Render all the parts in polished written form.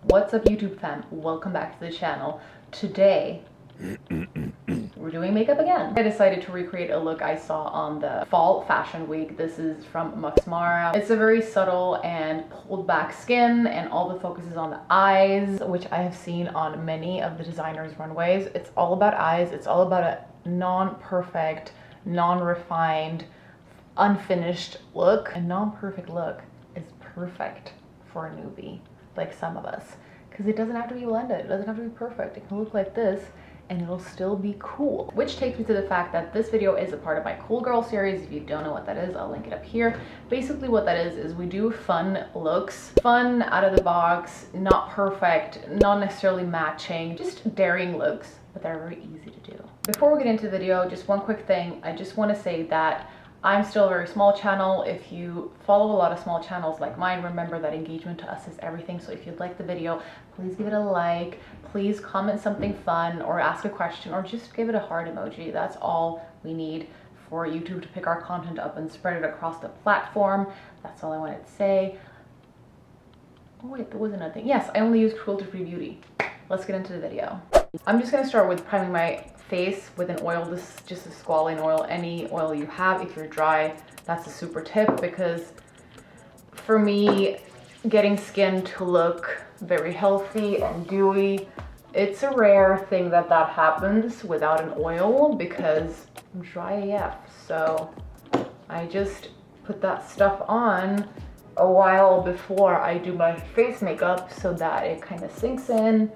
What's up YouTube fam? Welcome back to the channel. Today we're doing makeup again. I decided to recreate a look I saw on the fall fashion week. This is from Max Mara. It's a very subtle and pulled back skin, and all the focus is on the eyes, which I have seen on many of the designers' runways. It's all about eyes. It's all about a non-perfect, non-refined, unfinished look. A non-perfect look is perfect for a newbie like some of us, because it doesn't have to be blended, it doesn't have to be perfect. It can look like this and it'll still be cool. Which takes me to the fact that this video is a part of my Cool Girl series. If you don't know what that is, I'll link it up here. Basically what that is we do fun looks, fun, out of the box, not perfect, not necessarily matching, just daring looks, but they're very easy to do. Before we get into the video, just one quick thing. I just want to say that I'm still a very small channel. If you follow a lot of small channels like mine, remember that engagement to us is everything. So if you'd like the video, please give it a like, please comment something fun or ask a question or just give it a heart emoji. That's all we need for YouTube to pick our content up and spread it across the platform. That's all I wanted to say. Oh wait, there was another thing. Yes, I only use cruelty-free beauty. Let's get into the video. I'm just gonna start with priming my face with an oil. This is just a squalane oil, any oil you have. If you're dry, that's a super tip, because for me, getting skin to look very healthy and dewy, it's a rare thing that happens without an oil, because I'm dry AF. So I just put that stuff on a while before I do my face makeup so that it kind of sinks in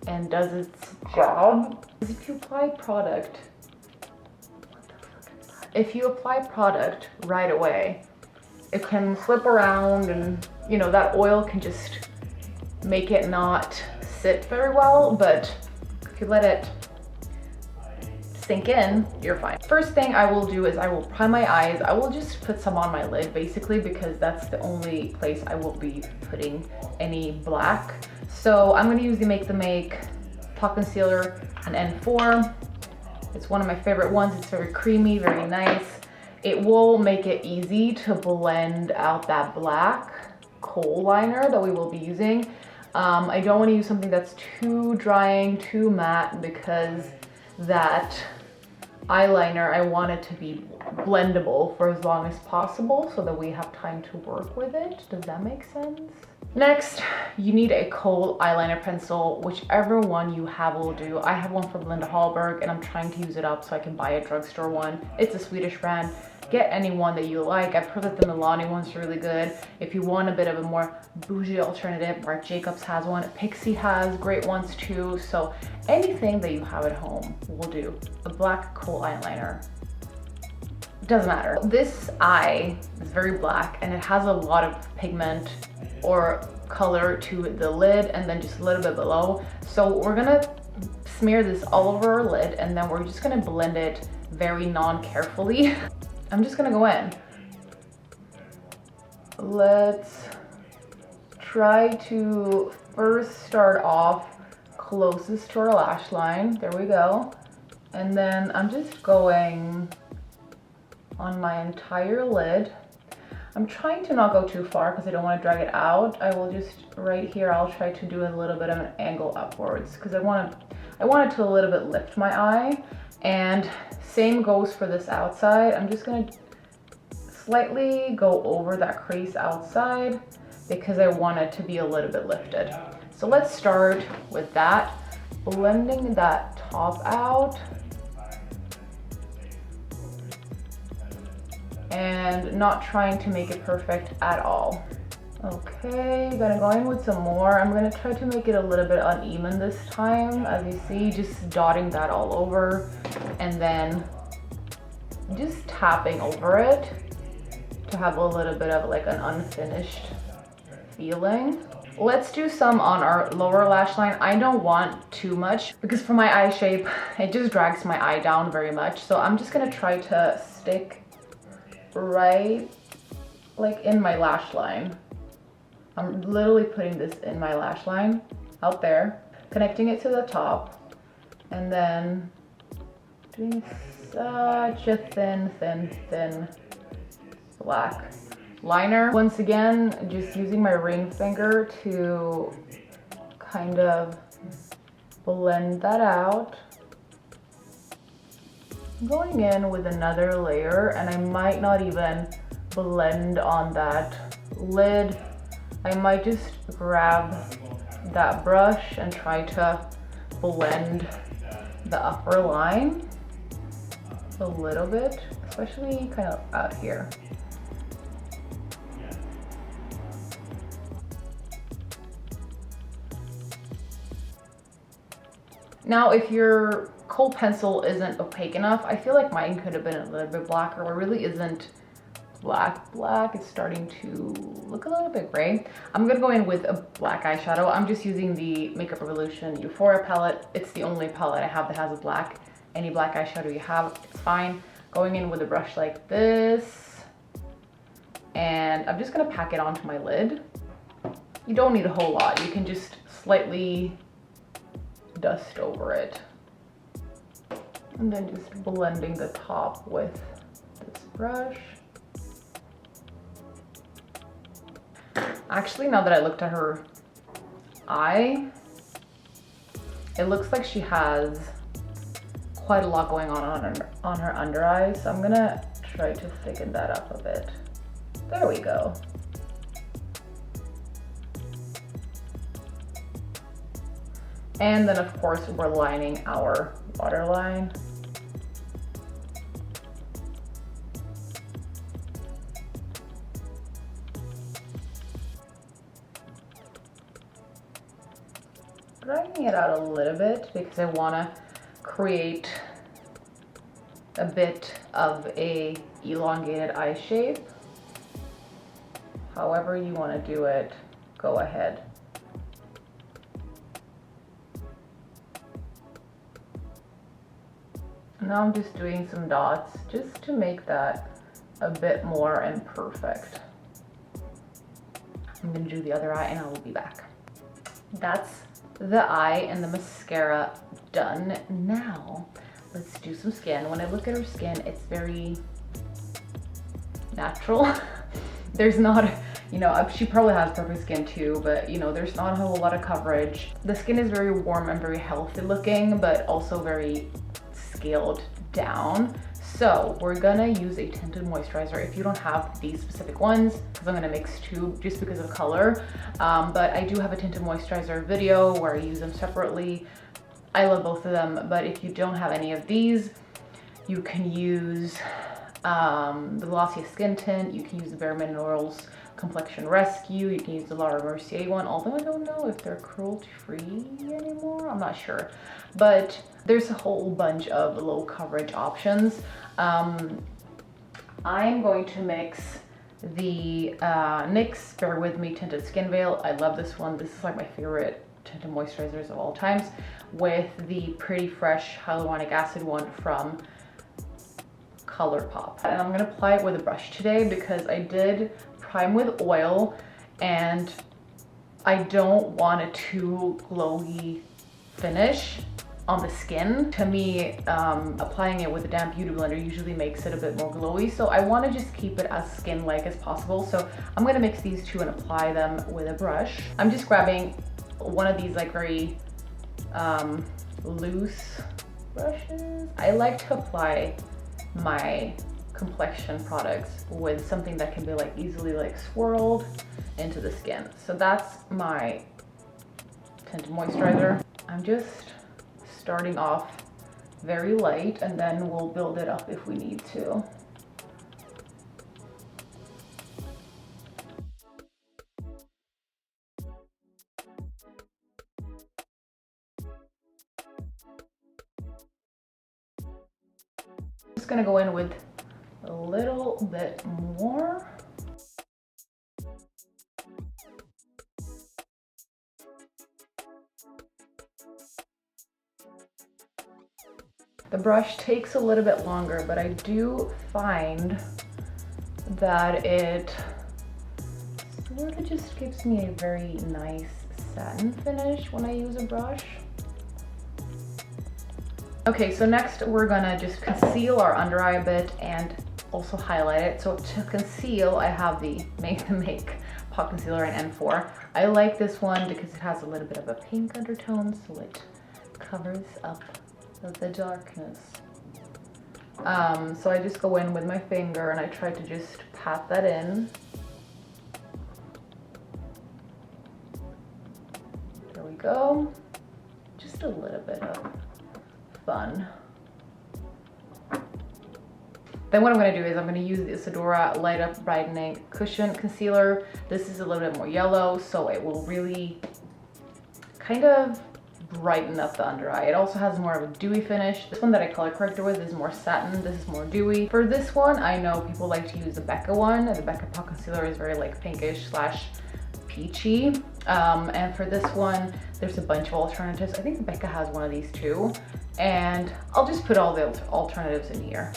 and does its job. If you apply product, right away, it can flip around, and you know, that oil can just make it not sit very well, but if you let it sink in, you're fine. First thing I will do is I will prime my eyes. I will just put some on my lid basically, because that's the only place I will be putting any black. So I'm going to use the Make the Make Pot Concealer, an N4. It's one of my favorite ones. It's very creamy, very nice. It will make it easy to blend out that black kohl liner that we will be using. I don't want to use something that's too drying, too matte, because that eyeliner, I want it to be blendable for as long as possible so that we have time to work with it. Does that make sense? Next, you need a kohl eyeliner pencil. Whichever one you have will do. I have one from Linda Hallberg and I'm trying to use it up so I can buy a drugstore one. It's a Swedish brand. Get any one that you like. I've heard that the Milani one's really good. If you want a bit of a more bougie alternative, Marc Jacobs has one. Pixie has great ones too. So anything that you have at home will do. A black kohl eyeliner. Doesn't matter. This eye is very black and it has a lot of pigment or color to the lid and then just a little bit below. So we're gonna smear this all over our lid and then we're just gonna blend it very non-carefully. I'm just gonna go in. Let's try to first start off closest to our lash line. There we go. And then I'm just going on my entire lid. I'm trying to not go too far because I don't want to drag it out. I will just, right here, I'll try to do a little bit of an angle upwards because I want it to a little bit lift my eye. And same goes for this outside. I'm just gonna slightly go over that crease outside because I want it to be a little bit lifted. So let's start with that, blending that top out. And not trying to make it perfect at all. Okay, gonna go in with some more. I'm gonna try to make it a little bit uneven this time. As you see, just dotting that all over and then just tapping over it to have a little bit of like an unfinished feeling. Let's do some on our lower lash line. I don't want too much because for my eye shape, it just drags my eye down very much. So I'm just gonna try to stick right like in my lash line. I'm literally putting this in my lash line out there, connecting it to the top, and then doing such a thin black liner. Once again, just using my ring finger to kind of blend that out. I'm going in with another layer, and I might not even blend on that lid. I might just grab that brush and try to blend the upper line a little bit, especially kind of out here. Now, if your kohl pencil isn't opaque enough, I feel like mine could have been a little bit blacker, or really isn't black. It's starting to look a little bit gray. I'm gonna go in with a black eyeshadow. I'm just using the Makeup Revolution Euphoria palette. It's the only palette I have that has a black. Any black eyeshadow you have, it's fine. Going in with a brush like this, and I'm just gonna pack it onto my lid. You don't need a whole lot. You can just slightly dust over it. And then just blending the top with this brush. Actually, now that I looked at her eye, it looks like she has quite a lot going on her under eye. So I'm gonna try to thicken that up a bit. There we go. And then of course we're lining our waterline. Dragging it out a little bit because I want to create a bit of a elongated eye shape. However you want to do it, go ahead. Now I'm just doing some dots just to make that a bit more imperfect. I'm going to do the other eye and I will be back. That's the eye and the mascara done. Now let's do some skin. When I look at her skin, it's very natural. There's not, you know, she probably has perfect skin too, but you know, there's not a whole lot of coverage. The skin is very warm and very healthy looking, but also very scaled down. So we're gonna use a tinted moisturizer. If you don't have these specific ones, because I'm gonna mix two just because of color, but I do have a tinted moisturizer video where I use them separately. I love both of them, but if you don't have any of these, you can use the Glossier Skin Tint, you can use the Bare Minerals Complexion Rescue, you can use the Laura Mercier one, although I don't know if they're cruelty-free anymore, I'm not sure. But there's a whole bunch of low coverage options. I'm going to mix the NYX Bear With Me Tinted Skin Veil. I love this one. This is like my favorite tinted moisturizers of all times, with the Pretty Fresh Hyaluronic Acid one from ColourPop. And I'm gonna apply it with a brush today because I did prime with oil and I don't want a too glowy finish on the skin. To me, applying it with a damp beauty blender usually makes it a bit more glowy, so I want to just keep it as skin-like as possible. So I'm going to mix these two and apply them with a brush. I'm just grabbing one of these like very loose brushes. I like to apply my complexion products with something that can be like easily like swirled into the skin. So that's my tinted moisturizer. I'm just starting off very light and then we'll build it up if we need to. Just gonna go in with a little bit more. The brush takes a little bit longer, but I do find that it sort of just gives me a very nice satin finish when I use a brush. Okay, so next we're gonna just conceal our under eye a bit and also highlight it. So to conceal, I have the Make Pot Concealer in N4. I like this one because it has a little bit of a pink undertone, so it covers up the darkness. So I just go in with my finger and I try to just pat that in. There we go. Just a little bit of fun. Then what I'm going to do is I'm going to use the Isadora Light Up Brightening Cushion Concealer. This is a little bit more yellow, so it will really kind of brighten up the under eye. It also has more of a dewy finish. This one that I color corrected with is more satin. This is more dewy. For this one, I know people like to use the Becca one. The Becca Pot Concealer is very like pinkish slash peachy. And for this one, there's a bunch of alternatives. I think the Becca has one of these too. And I'll just put all the alternatives in here.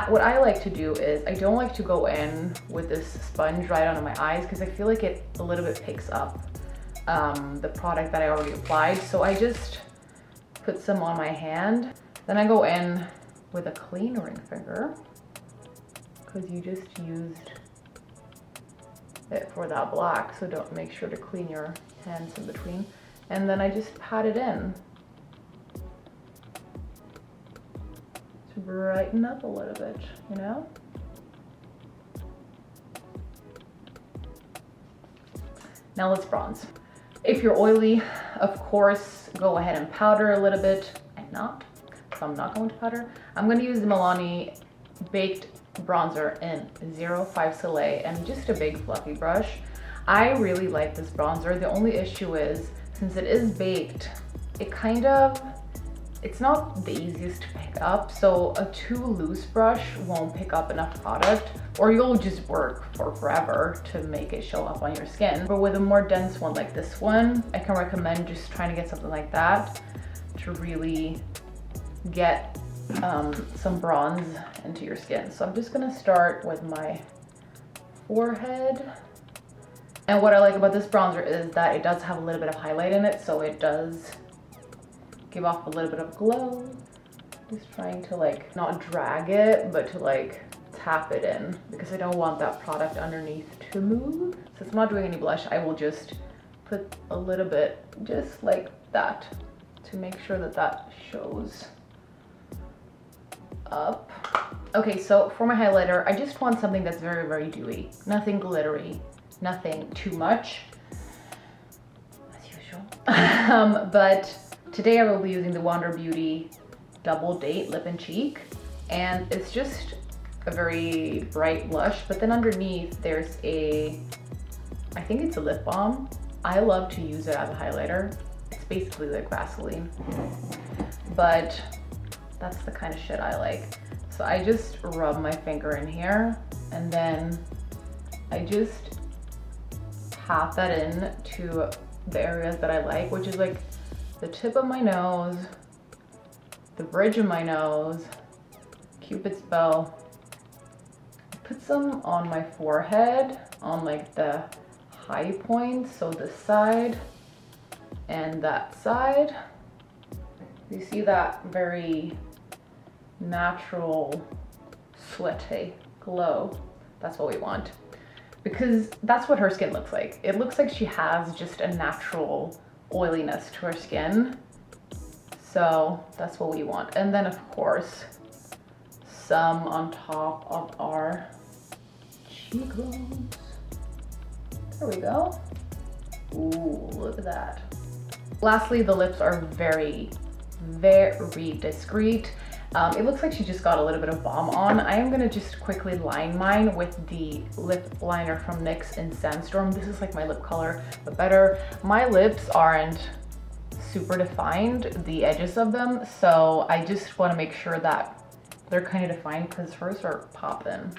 What I like to do is I don't like to go in with this sponge right onto my eyes because I feel like it a little bit picks up the product that I already applied. So I just put some on my hand. Then I go in with a clean ring finger because you just used it for that black. So don't make sure to clean your hands in between. And then I just pat it in to brighten up a little bit, you know? Now let's bronze. If you're oily, of course, go ahead and powder a little bit. I'm not, so I'm not going to powder. I'm going to use the Milani Baked Bronzer in 05 Soleil and just a big fluffy brush. I really like this bronzer. The only issue is, since it is baked, it's not the easiest to pick up, so a too loose brush won't pick up enough product, or you'll just work for forever to make it show up on your skin. But with a more dense one like this one, I can recommend just trying to get something like that to really get some bronze into your skin. So I'm just gonna start with my forehead. And what I like about this bronzer is that it does have a little bit of highlight in it, so it does give off a little bit of glow. Just trying to like not drag it, but to like tap it in because I don't want that product underneath to move. Since I'm not doing any blush, I will just put a little bit just like that to make sure that that shows up. Okay, so for my highlighter, I just want something that's very, very dewy. Nothing glittery, nothing too much, as usual. But today I will be using the Wander Beauty Double Date Lip and Cheek, and it's just a very bright blush, but then underneath there's I think it's a lip balm. I love to use it as a highlighter. It's basically like Vaseline, but that's the kind of shit I like. So I just rub my finger in here, and then I just pat that in to the areas that I like, which is like the tip of my nose, the bridge of my nose, Cupid's bow. Put some on my forehead, on like the high points, so this side and that side. You see that very natural, sweaty glow? That's what we want, because that's what her skin looks like. It looks like she has just a natural oiliness to her skin. So that's what we want. And then of course, some on top of our cheekbones. There we go. Ooh, look at that. Lastly, the lips are very, very discreet. It looks like she just got a little bit of balm on. I am gonna just quickly line mine with the lip liner from NYX in Sandstorm. This is like my lip color, but better. My lips aren't super defined, the edges of them, so I just wanna make sure that they're kind of defined because hers are popping.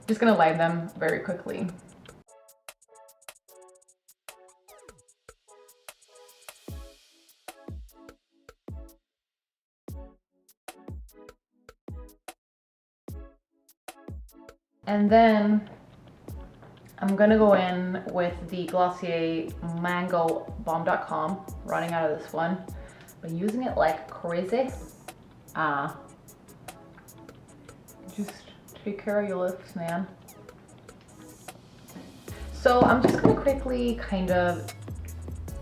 Just gonna line them very quickly. And then I'm gonna go in with the Glossier Mango Balm.com, running out of this one, but using it like crazy. Just take care of your lips, man. So I'm just gonna quickly kind of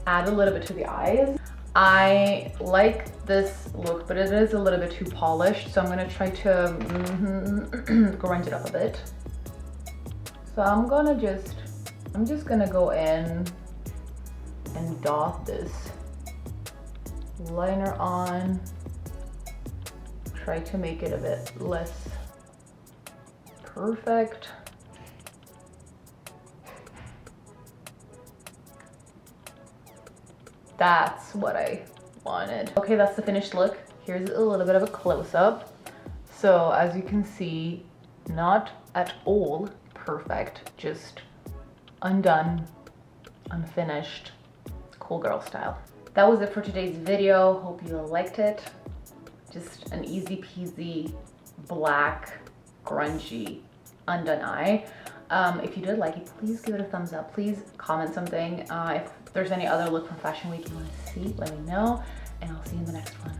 add a little bit to the eyes. I like this look, but it is a little bit too polished, so I'm gonna try to grunge it up a bit. So I'm just gonna go in and dot this liner on. Try to make it a bit less perfect. That's what I wanted. Okay, that's the finished look. Here's a little bit of a close-up. So as you can see, not at all perfect, just undone, unfinished, cool girl style. That was it for today's video. Hope you liked it. Just an easy peasy, black, grungy, undone eye. If you did like it, please give it a thumbs up. Please comment something. If there's any other look from Fashion Week you want to see, let me know, and I'll see you in the next one.